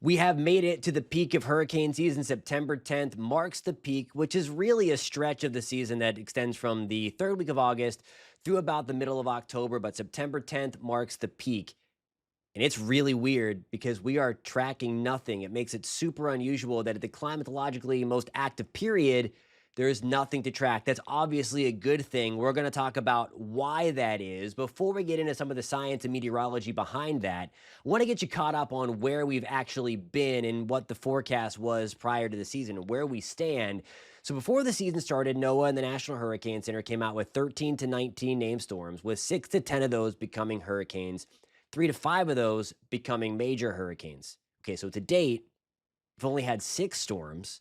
We have made it to the peak of hurricane season. September 10th marks the peak, which is really a stretch of the season that extends from the third week of August through about the middle of October. But September 10th marks the peak. And it's really weird because we are tracking nothing. It makes it super unusual that at the climatologically most active period, there is nothing to track. That's obviously a good thing. We're going to talk about why that is. Before we get into some of the science and meteorology behind that, I want to get you caught up on where we've actually been and what the forecast was prior to the season and where we stand. So before the season started, NOAA and the National Hurricane Center came out with 13 to 19 named storms, with 6 to 10 of those becoming hurricanes, 3 to 5 of those becoming major hurricanes. Okay, so to date, we've only had 6 storms,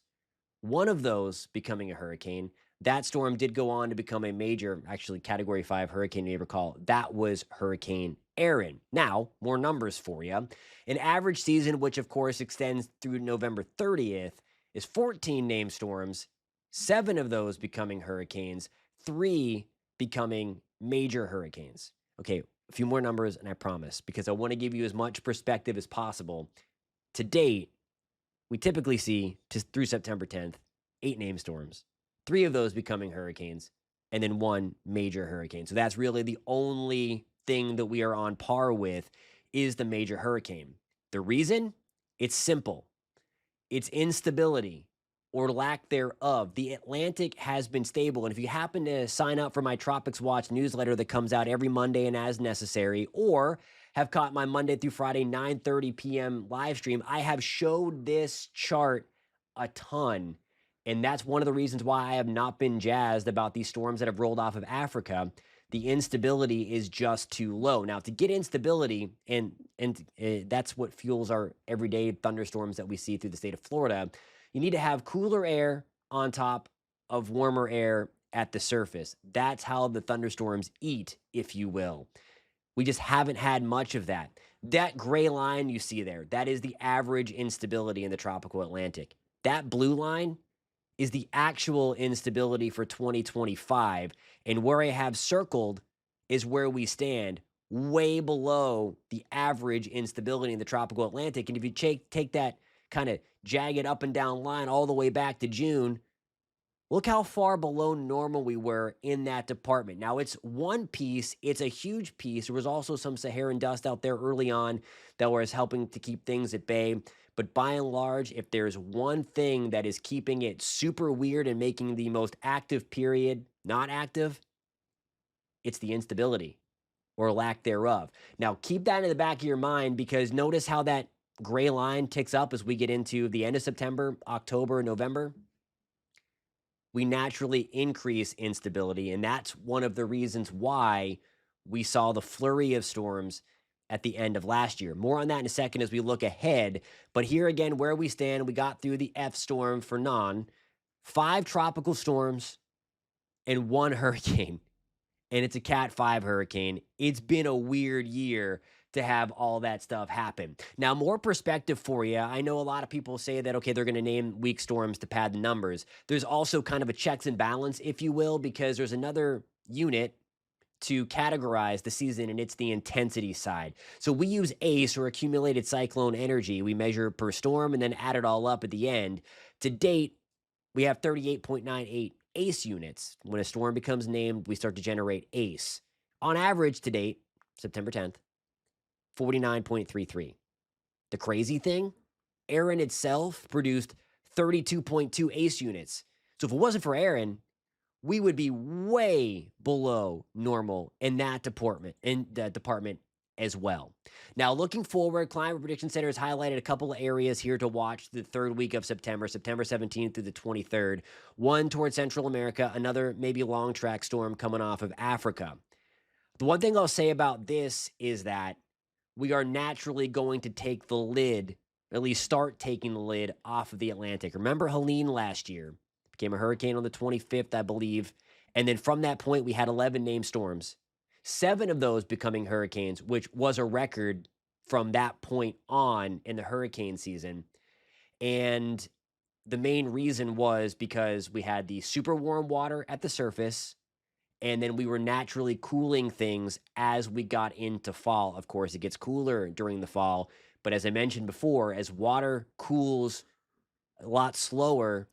one of those becoming a hurricane. That storm did go on to become a major, actually Category 5 hurricane, you recall. That was Hurricane Aaron. Now, more numbers for you. An average season, which of course extends through November 30th, is 14 named storms, 7 of those becoming hurricanes, 3 becoming major hurricanes. Okay, a few more numbers, and I promise, because I want to give you as much perspective as possible. To date, we typically see, just through September 10th, 8 named storms, 3 of those becoming hurricanes, and then 1 major hurricane. So that's really the only thing that we are on par with is the major hurricane. The reason? It's simple. It's instability or lack thereof. The Atlantic has been stable. And if you happen to sign up for my Tropics Watch newsletter that comes out every Monday and as necessary, or have caught my Monday through Friday 9:30 p.m. live stream, I have showed this chart a ton. And that's one of the reasons why I have not been jazzed about these storms that have rolled off of Africa. The instability is just too low. Now, to get instability, and that's what fuels our everyday thunderstorms that we see through the state of Florida, you need to have cooler air on top of warmer air at the surface. That's how the thunderstorms eat, if you will. We just haven't had much of that. That gray line you see there, that is the average instability in the tropical Atlantic. That blue line is the actual instability for 2025. And where I have circled is where we stand, way below the average instability in the tropical Atlantic. And if you take that kind of jagged up and down line all the way back to June, look how far below normal we were in that department. Now, it's one piece, it's a huge piece. There was also some Saharan dust out there early on that was helping to keep things at bay. But by and large, if there's one thing that is keeping it super weird and making the most active period not active, it's the instability or lack thereof. Now, keep that in the back of your mind, because notice how that gray line ticks up as we get into the end of September, October, November. We naturally increase instability. And that's one of the reasons why we saw the flurry of storms at the end of last year. More on that in a second as we look ahead. But here again, where we stand, we got through the F storm for non, 5 tropical storms, and 1 hurricane. And it's a Cat 5 hurricane. It's been a weird year to have all that stuff happen. Now, more perspective for you. I know a lot of people say that, okay, they're going to name weak storms to pad the numbers. There's also kind of a checks and balance, if you will, because there's another unit to categorize the season, and it's the intensity side. So we use ACE, or accumulated cyclone energy. We measure per storm and then add it all up at the end. To date, we have 38.98 ACE units. When a storm becomes named, we start to generate ACE. On average to date, September 10th, 49.33. The crazy thing, Aaron itself produced 32.2 ACE units. So if it wasn't for Aaron, we would be way below normal in that department as well. Now, looking forward, Climate Prediction Center has highlighted a couple of areas here to watch the third week of September, September 17th through the 23rd. One towards Central America, another maybe long track storm coming off of Africa. The one thing I'll say about this is that we are naturally going to take the lid, at least start taking the lid off of the Atlantic. Remember Helene last year? Became a hurricane on the 25th, I believe. And then from that point, we had 11 named storms, 7 of those becoming hurricanes, which was a record from that point on in the hurricane season. And the main reason was because we had the super warm water at the surface, and then we were naturally cooling things as we got into fall. Of course, it gets cooler during the fall, But as I mentioned before, as water cools a lot slower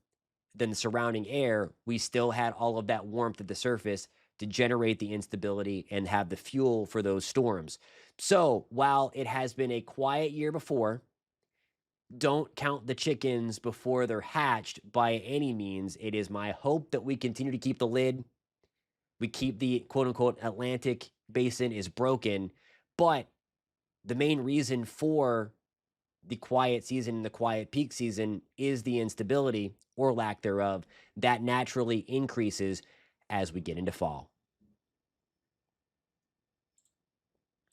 than the surrounding air, we still had all of that warmth at the surface to generate the instability and have the fuel for those storms. So while it has been a quiet year before, don't count the chickens before they're hatched by any means. It is my hope that we continue to keep the lid. We keep the quote unquote Atlantic basin is broken. But the main reason for the quiet season and the quiet peak season is the instability or lack thereof that naturally increases as we get into fall.